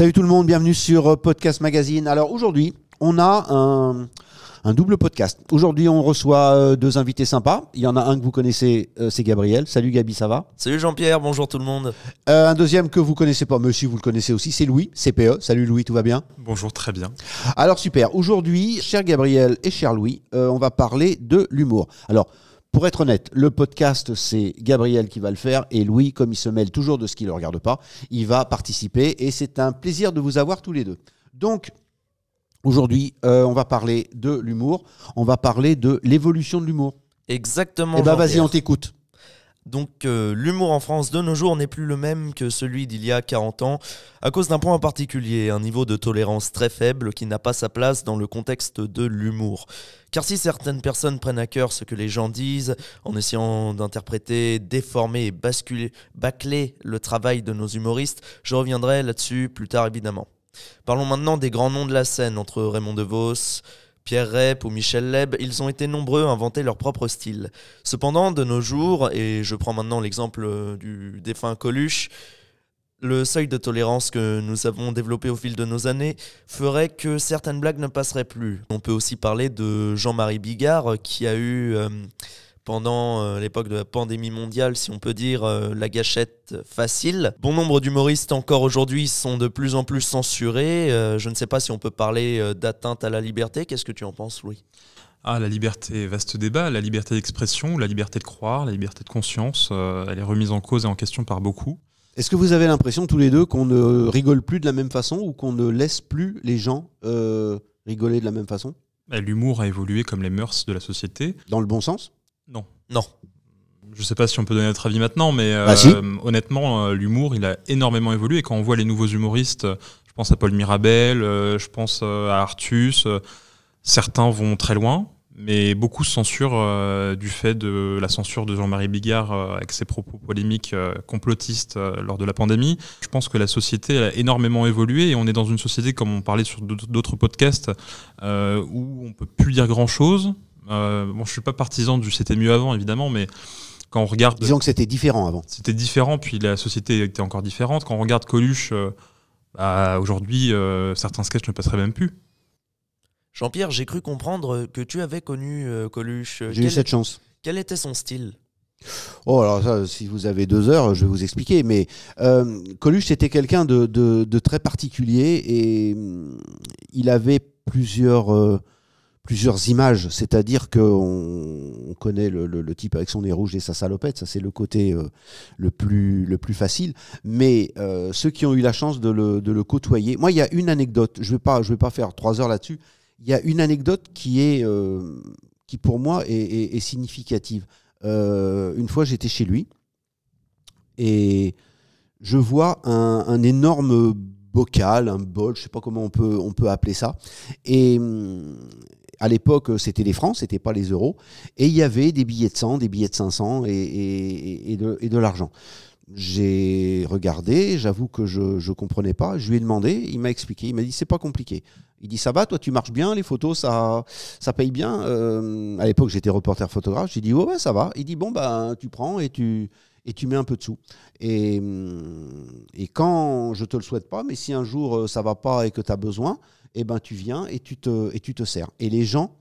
Salut tout le monde, bienvenue sur Podcast Magazine. Alors aujourd'hui, on a un double podcast. Aujourd'hui, on reçoit deux invités sympas. Il y en a un que vous connaissez, c'est Gabriel. Salut Gabi, ça va? Salut Jean-Pierre, bonjour tout le monde. Un deuxième que vous connaissez pas, mais si vous le connaissez aussi, c'est Louis, CPE. Salut Louis, tout va bien? Bonjour, très bien. Alors super, aujourd'hui, cher Gabriel et cher Louis, on va parler de l'humour. Alors, pour être honnête, le podcast, c'est Gabriel qui va le faire et Louis, comme il se mêle toujours de ce qui ne le regarde pas, il va participer et c'est un plaisir de vous avoir tous les deux. Donc, aujourd'hui, on va parler de l'humour, on va parler de l'évolution de l'humour. Exactement. Eh bien, vas-y, on t'écoute. Donc, l'humour en France de nos jours n'est plus le même que celui d'il y a 40 ans, à cause d'un point en particulier, un niveau de tolérance très faible qui n'a pas sa place dans le contexte de l'humour. Car si certaines personnes prennent à cœur ce que les gens disent, en essayant d'interpréter, déformer et bâcler le travail de nos humoristes, je reviendrai là-dessus plus tard évidemment. Parlons maintenant des grands noms de la scène, entre Raymond DeVos, Pierre Rep ou Michel Leb, ils ont été nombreux à inventer leur propre style. Cependant, de nos jours, et je prends maintenant l'exemple du défunt Coluche, le seuil de tolérance que nous avons développé au fil de nos années ferait que certaines blagues ne passeraient plus. On peut aussi parler de Jean-Marie Bigard qui a eu, pendant l'époque de la pandémie mondiale, si on peut dire, la gâchette facile. Bon nombre d'humoristes encore aujourd'hui sont de plus en plus censurés. Je ne sais pas si on peut parler d'atteinte à la liberté. Qu'est-ce que tu en penses, Louis ? La liberté, vaste débat. La liberté d'expression, la liberté de croire, la liberté de conscience, elle est remise en cause et en question par beaucoup. Est-ce que vous avez l'impression tous les deux qu'on ne rigole plus de la même façon ou qu'on ne laisse plus les gens rigoler de la même façon ? L'humour a évolué comme les mœurs de la société. Dans le bon sens ? Non. Non. Je ne sais pas si on peut donner notre avis maintenant, mais Si. Honnêtement, l'humour, il a énormément évolué. Et quand on voit les nouveaux humoristes, je pense à Paul Mirabel, je pense à Artus, certains vont très loin. Mais beaucoup se censurent du fait de la censure de Jean-Marie Bigard avec ses propos polémiques complotistes lors de la pandémie. Je pense que la société a énormément évolué et on est dans une société, comme on parlait sur d'autres podcasts, où on ne peut plus dire grand-chose. Je ne suis pas partisan du « c'était mieux avant », évidemment, mais quand on regarde... Disons que c'était différent avant. C'était différent, puis la société était encore différente. Quand on regarde Coluche, aujourd'hui, certains sketchs ne passeraient même plus. Jean-Pierre, j'ai cru comprendre que tu avais connu Coluche. J'ai eu cette chance. Quel était son style ? Oh, alors ça, si vous avez 2 heures, je vais vous expliquer. Mais Coluche, c'était quelqu'un de très particulier et il avait plusieurs images. C'est-à-dire qu'on connaît le type avec son nez rouge et sa salopette. Ça, c'est le côté le plus facile. Mais ceux qui ont eu la chance de le côtoyer... Moi, il y a une anecdote. Je vais pas faire 3 heures là-dessus. Il y a une anecdote qui pour moi est significative. Une fois, j'étais chez lui et je vois un énorme bocal, un bol, je ne sais pas comment on peut appeler ça. Et à l'époque, c'était les francs, c'était pas les euros. Et il y avait des billets de 100, des billets de 500 et de l'argent. J'ai regardé, j'avoue que je ne comprenais pas. Je lui ai demandé, il m'a expliqué, il m'a dit c'est pas compliqué. Il dit ça va, toi tu marches bien, les photos ça paye bien. À l'époque j'étais reporter photographe, j'ai dit ouais ça va. Il dit bon tu prends et tu mets un peu de sous. Et quand je te le souhaite pas, mais si un jour ça va pas et que tu as besoin, tu viens et tu te sers. Et les gens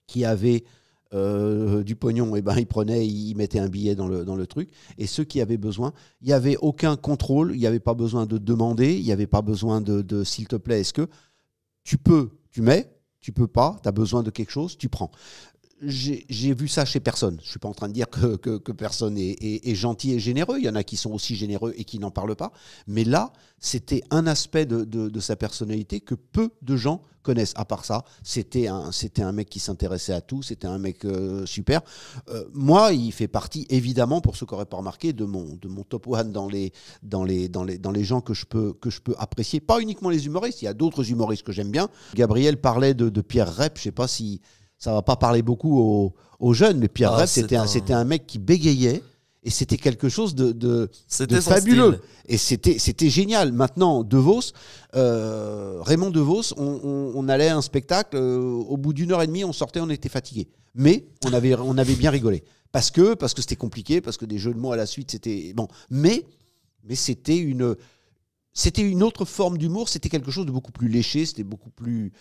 qui avaient du pognon, ils prenaient, ils mettaient un billet dans le truc. Et ceux qui avaient besoin, il n'y avait aucun contrôle, il n'y avait pas besoin de demander, il n'y avait pas besoin de s'il te plaît, est-ce que tu peux, tu mets, tu peux pas, tu as besoin de quelque chose, tu prends. J'ai vu ça chez personne. Je ne suis pas en train de dire que personne est gentil et généreux. Il y en a qui sont aussi généreux et qui n'en parlent pas. Mais là, c'était un aspect de sa personnalité que peu de gens connaissent. À part ça, c'était un mec qui s'intéressait à tout. C'était un mec super. Moi, il fait partie, évidemment, pour ceux qui n'auraient pas remarqué, de mon top one dans les gens que je peux apprécier. Pas uniquement les humoristes. Il y a d'autres humoristes que j'aime bien. Gabriel parlait de Pierre Rep. Je ne sais pas si... Ça ne va pas parler beaucoup aux jeunes, mais Pierre Rep, c'était un mec qui bégayait et c'était quelque chose de fabuleux. Et c'était génial. Maintenant, Raymond DeVos, on allait à un spectacle, au bout d'1 heure et demie, on sortait, on était fatigué. Mais on avait bien rigolé. Parce que c'était compliqué, parce que des jeux de mots à la suite, c'était... Bon, mais c'était une c'était une autre forme d'humour, c'était quelque chose de beaucoup plus léché, c'était beaucoup plus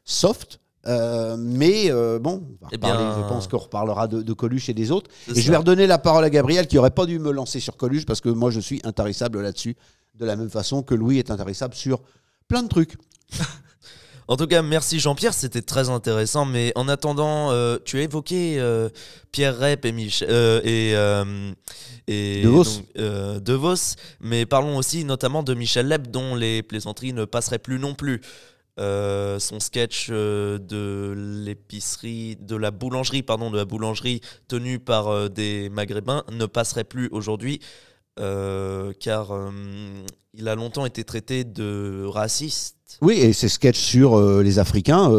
soft. Mais bon, on va reparler, je pense qu'on reparlera de Coluche et des autres. Et je vais redonner la parole à Gabriel qui n'aurait pas dû me lancer sur Coluche parce que moi je suis intarissable là-dessus, de la même façon que Louis est intarissable sur plein de trucs. En tout cas, merci Jean-Pierre, c'était très intéressant. Mais en attendant, tu as évoqué Pierre Rep et De Vos, mais parlons aussi notamment de Michel Leb, dont les plaisanteries ne passeraient plus non plus. Son sketch de la boulangerie tenue par des Maghrébins ne passerait plus aujourd'hui car il a longtemps été traité de raciste. Oui, et ces sketchs sur les Africains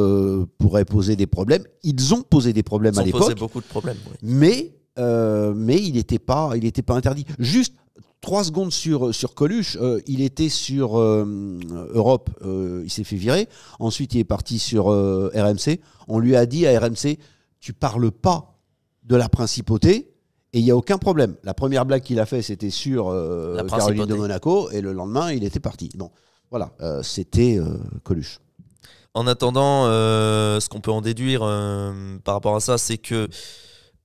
pourraient poser des problèmes. Ils ont posé des problèmes à l'époque. Ils ont posé beaucoup de problèmes, oui. Mais il n'était pas interdit. Juste 3 secondes sur Coluche. Il était sur Europe, il s'est fait virer. Ensuite, il est parti sur RMC. On lui a dit à RMC, tu parles pas de la principauté et il n'y a aucun problème. La première blague qu'il a fait, c'était sur Caroline de Monaco et le lendemain, il était parti. Bon, voilà, c'était Coluche. En attendant, ce qu'on peut en déduire par rapport à ça, c'est que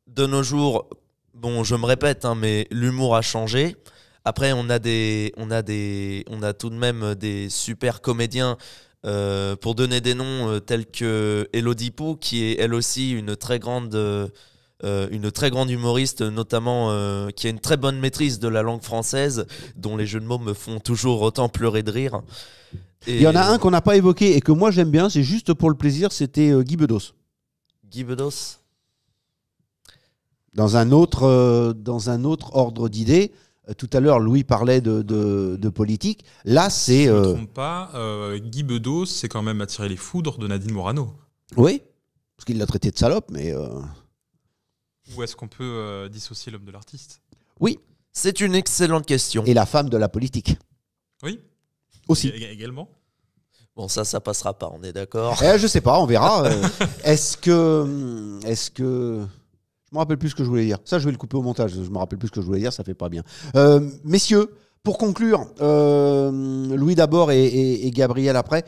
de nos jours, bon, je me répète, hein, mais l'humour a changé. Après, on a tout de même des super comédiens, pour donner des noms tels que Élodie Pou, qui est elle aussi une très grande humoriste, notamment qui a une très bonne maîtrise de la langue française, dont les jeux de mots me font toujours autant pleurer de rire. Et il y en a un qu'on n'a pas évoqué et que moi j'aime bien, c'est juste pour le plaisir, c'était Guy Bedos. Guy Bedos. Dans un autre ordre d'idées. Tout à l'heure, Louis parlait de politique. Là, c'est... Si je ne me trompe pas, Guy Bedos, c'est quand même attiré les foudres de Nadine Morano. Oui, parce qu'il l'a traité de salope, mais... Où est-ce qu'on peut dissocier l'homme de l'artiste ? Oui. C'est une excellente question. Et la femme de la politique. Oui. Aussi. Également. Bon, ça passera pas, on est d'accord. Je sais pas, on verra. Est-ce que... Je me rappelle plus ce que je voulais dire. Ça, je vais le couper au montage. Je me rappelle plus ce que je voulais dire, ça fait pas bien. Messieurs, pour conclure, Louis d'abord et Gabriel après.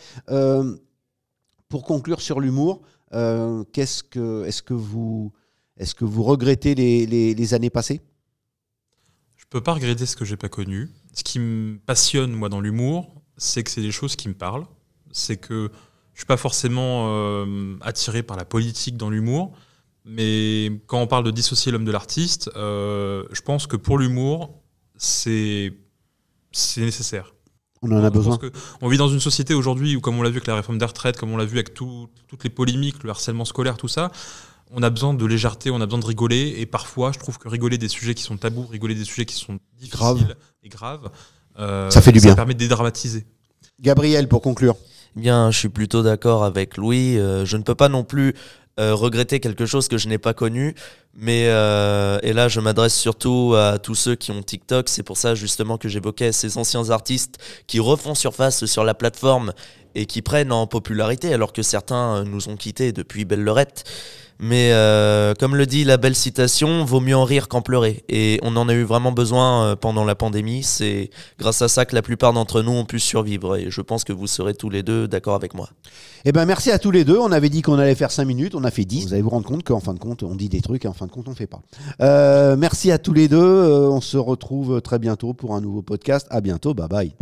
Pour conclure sur l'humour, est-ce que vous regrettez les années passées ? Je peux pas regretter ce que j'ai pas connu. Ce qui me passionne moi dans l'humour, c'est que c'est des choses qui me parlent. C'est que je suis pas forcément attiré par la politique dans l'humour. Mais quand on parle de dissocier l'homme de l'artiste, je pense que pour l'humour, c'est nécessaire. On en a besoin. Parce on vit dans une société aujourd'hui où, comme on l'a vu avec la réforme des retraites, comme on l'a vu avec toutes les polémiques, le harcèlement scolaire, tout ça, on a besoin de légèreté, on a besoin de rigoler. Et parfois, je trouve que rigoler des sujets qui sont tabous, rigoler des sujets qui sont difficiles et graves, ça fait du bien. Ça permet de dédramatiser. Gabriel, pour conclure. Bien, je suis plutôt d'accord avec Louis. Je ne peux pas non plus regretter quelque chose que je n'ai pas connu, mais et là je m'adresse surtout à tous ceux qui ont TikTok. C'est pour ça justement que j'évoquais ces anciens artistes qui refont surface sur la plateforme et qui prennent en popularité alors que certains nous ont quittés depuis belle lurette. Mais comme le dit la belle citation, vaut mieux en rire qu'en pleurer. Et on en a eu vraiment besoin pendant la pandémie. C'est grâce à ça que la plupart d'entre nous ont pu survivre. Et je pense que vous serez tous les deux d'accord avec moi. Eh ben merci à tous les deux. On avait dit qu'on allait faire 5 minutes, on a fait 10. Vous allez vous rendre compte qu'en fin de compte, on dit des trucs et en fin de compte, on ne fait pas. Merci à tous les deux. On se retrouve très bientôt pour un nouveau podcast. À bientôt. Bye bye.